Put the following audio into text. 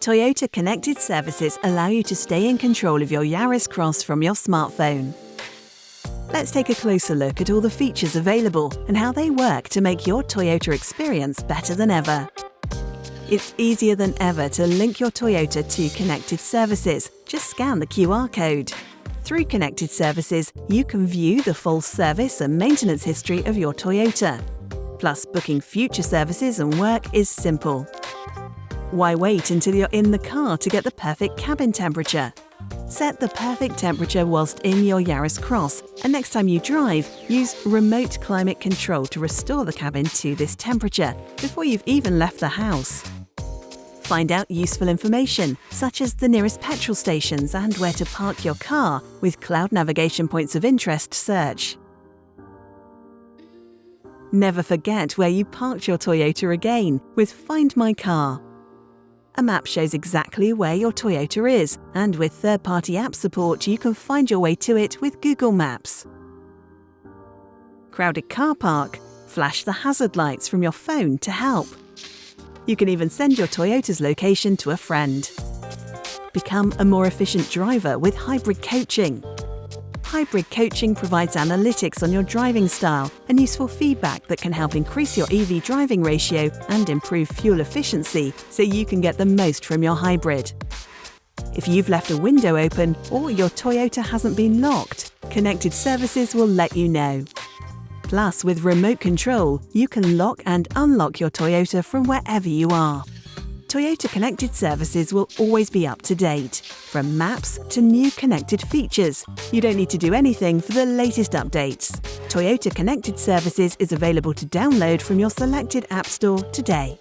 Toyota Connected Services allow you to stay in control of your Yaris Cross from your smartphone. Let's take a closer look at all the features available and how they work to make your Toyota experience better than ever. It's easier than ever to link your Toyota to Connected Services. Just scan the QR code. Through Connected Services, you can view the full service and maintenance history of your Toyota. Plus, booking future services and work is simple. Why wait until you're in the car to get the perfect cabin temperature? Set the perfect temperature whilst in your Yaris Cross, and next time you drive, use remote climate control to restore the cabin to this temperature before you've even left the house. Find out useful information, such as the nearest petrol stations and where to park your car with Cloud Navigation Points of Interest search. Never forget where you parked your Toyota again with Find My Car. A map shows exactly where your Toyota is, and with third-party app support, you can find your way to it with Google Maps. Crowded car park? Flash the hazard lights from your phone to help. You can even send your Toyota's location to a friend. Become a more efficient driver with hybrid coaching. Hybrid coaching provides analytics on your driving style and useful feedback that can help increase your EV driving ratio and improve fuel efficiency so you can get the most from your hybrid. If you've left a window open or your Toyota hasn't been locked, Connected Services will let you know. Plus, with remote control, you can lock and unlock your Toyota from wherever you are. Toyota Connected Services will always be up to date, from maps to new connected features. You don't need to do anything for the latest updates. Toyota Connected Services is available to download from your selected app store today.